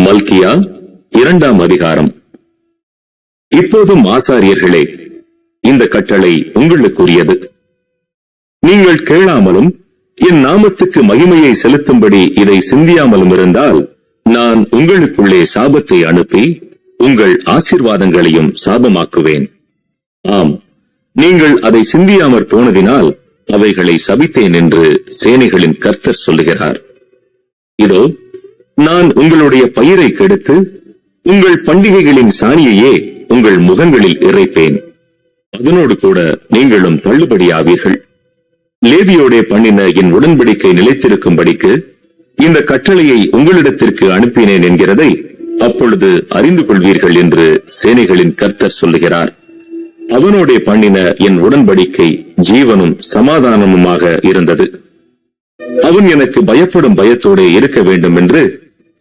மல்கியா 2ஆம் அதிகாரம். இப்போதும் ஆசாரியர்களே, இந்த கட்டளை உங்களுக்குரியது. நீங்கள் கேளாமலும் என் நாமத்துக்கு மகிமையை செலுத்தும்படி இதை சிந்தியாமலும் இருந்தால், நான் உங்களுக்குள்ளே சாபத்தை அனுப்பி உங்கள் ஆசீர்வாதங்களையும் சாபமாக்குவேன். ஆம், நீங்கள் அதை சிந்தியாமற் போனதினால் அவைகளை சபித்தேன் என்று சேனைகளின் கர்த்தர் சொல்லுகிறார். இதோ, நான் உங்களுடைய பயிரை கெடுத்து உங்கள் பண்டிகைகளின் சாணியையே உங்கள் முகங்களில் இறைப்பேன். அதனோடு கூட நீங்களும் தள்ளுபடியாவீர்கள். லேவியோடே பண்ணின என் உடன்படிக்கை நிலைத்திருக்கும்படிக்கு இந்த கட்டளையை உங்களிடத்திற்கு அனுப்பினேன் என்கிறதை அப்பொழுது அறிந்து கொள்வீர்கள் என்று சேனைகளின் கர்த்தர் சொல்லுகிறார். அவனோடே பண்ணின என் உடன்படிக்கை ஜீவனும் சமாதானமுமாக இருந்தது. அவன் எனக்கு பயப்படும் பயத்தோடு இருக்க வேண்டும் என்று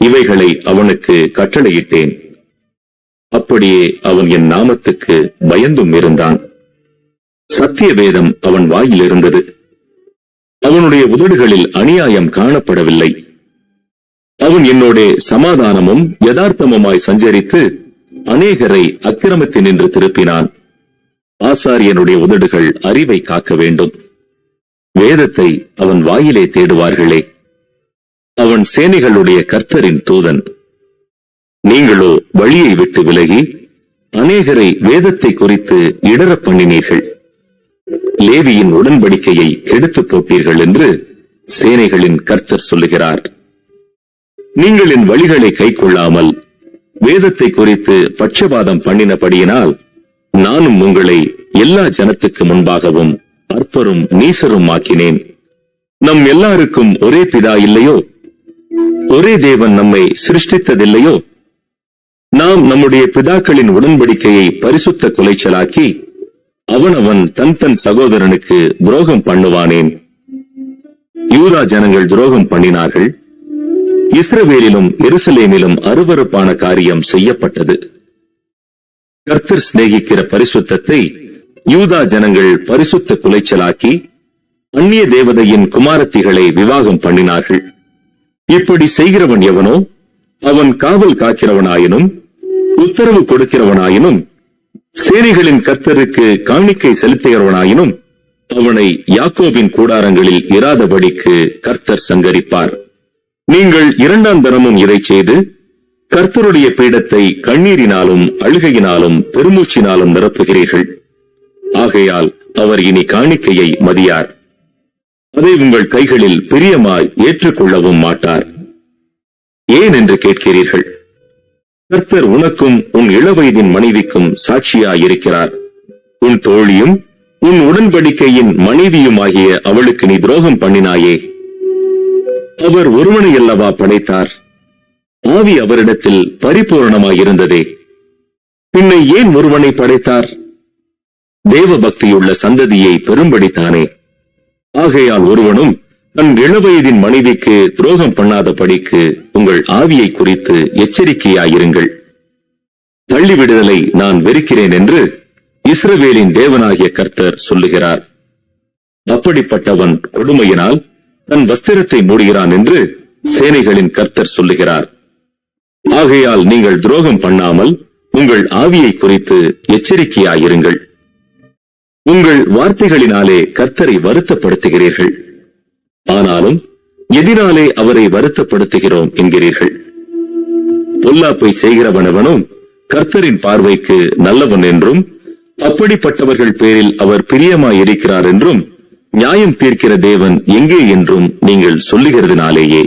இவைகளை அவனுக்கு கட்டளையிட்டேன். அப்படியே அவன் என் நாமத்துக்கு பயந்தும் இருந்தான். சத்திய வேதம் அவன் வாயில் இருந்தது. அவனுடைய உதடுகளில் அநியாயம் காணப்படவில்லை. அவன் என்னோட சமாதானமும் யதார்த்தமுமாய் சஞ்சரித்து அநேகரை அக்கிரமத்தினின்று திருப்பினான். ஆசாரியனுடைய உதடுகள் அறிவை காக்க வேண்டும். வேதத்தை அவன் வாயிலே தேடுவார்களே. அவன் சேனைகளுடைய கர்த்தரின் தூதன். நீங்களோ வழியை விட்டு விலகி அநேகரை வேதத்தை குறித்து இடற பண்ணினீர்கள். லேவியின் உடன்படிக்கையை கெடுத்து போட்டீர்கள் என்று சேனைகளின் கர்த்தர் சொல்லுகிறார். நீங்கள் என் வழிகளை கைக்கொள்ளாமல் வேதத்தை குறித்து பட்சபாதம் பண்ணினபடியினால் நானும் உங்களை எல்லா ஜனத்துக்கு முன்பாகவும் அற்பரும் நீசரும் ஆக்கினேன். நம் எல்லாருக்கும் ஒரே பிதா இல்லையோ? ஒரே தேவன் நம்மை சிருஷ்டித்ததில்லையோ? நாம் நம்முடைய பிதாக்களின் உடன்படிக்கையை பரிசுத்த குலைச்சலாக்கி அவனவன் தன் தன் சகோதரனுக்கு துரோகம் பண்ணுவானேன். யூதா ஜனங்கள் துரோகம் பண்ணினார்கள். இஸ்ரவேலிலும் எருசலேமிலும் அருவருப்பான காரியம் செய்யப்பட்டது. கர்த்தர் சிநேகிக்கிற பரிசுத்தத்தை யூதா ஜனங்கள் பரிசுத்த குலைச்சலாக்கி அந்நிய தேவதையின் குமாரத்திகளை விவாகம் பண்ணினார்கள். இப்படி செய்கிறவன் எவனோ அவன் காவல் காக்கிறவனாயினும் உத்தரவு கொடுக்கிறவனாயினும் சேனைகளின் கர்த்தருக்கு காணிக்கை செலுத்துகிறவனாயினும் அவனை யாக்கோபின் கூடாரங்களில் இராதபடிக்கு கர்த்தர் சங்கரிப்பார். நீங்கள் 2ஆம் தரமும் இதை செய்து கர்த்தருடைய பீடத்தை கண்ணீரினாலும் அழுகையினாலும் பெருமூச்சினாலும் நிரப்புகிறீர்கள். ஆகையால் அவர் இனி காணிக்கையை மதியார். அதை உங்கள் கைகளில் பிரியமாய் ஏற்றுக்கொள்ளவும் மாட்டார். ஏன் என்று கேட்கிறீர்கள். கர்த்தர் உனக்கும் உன் இளவயதின் மனைவிக்கும் சாட்சியாயிருக்கிறார். உன் தோழியும் உன் உடன்படிக்கையின் மனைவியுமாகிய அவளுக்கு நீ துரோகம் பண்ணினாயே. அவர் ஒருவனை அல்லவா படைத்தார்? ஆவி அவரிடத்தில் பரிபூரணமாயிருந்ததே. பின்னை ஏன் ஒருவனை படைத்தார்? தேவ பக்தியுள்ள சந்ததியை பெரும்படித்தானே. ஆகையால் ஒருவனும் தன் இளவயதின் மனைவிக்கு துரோகம் பண்ணாதபடிக்கு உங்கள் ஆவியை குறித்து எச்சரிக்கையாயிருங்கள். தள்ளிவிடுதலை நான் வெறுக்கிறேன் என்று இஸ்ரவேலின் தேவனாகிய கர்த்தர் சொல்லுகிறார். அப்படிப்பட்டவன் கொடுமையினால் தன் வஸ்திரத்தை மூடுகிறான் என்று சேனைகளின் கர்த்தர் சொல்லுகிறார். ஆகையால் நீங்கள் துரோகம் பண்ணாமல் உங்கள் ஆவியை குறித்து எச்சரிக்கையாயிருங்கள். உங்கள் வார்த்தைகளினாலே கர்த்தரை வருத்தப்படுத்துகிறீர்கள். ஆனாலும் எதினாலே அவரை வருத்தப்படுத்துகிறோம் என்கிறீர்கள். பொல்லாப்பை செய்கிறவனவனும் கர்த்தரின் பார்வைக்கு நல்லவன் என்றும் அப்படிப்பட்டவர்கள் பேரில் அவர் பிரியமாயிருக்கிறார் என்றும் நியாயம் தீர்க்கிற தேவன் எங்கே என்றும் நீங்கள் சொல்லுகிறதுனாலேயே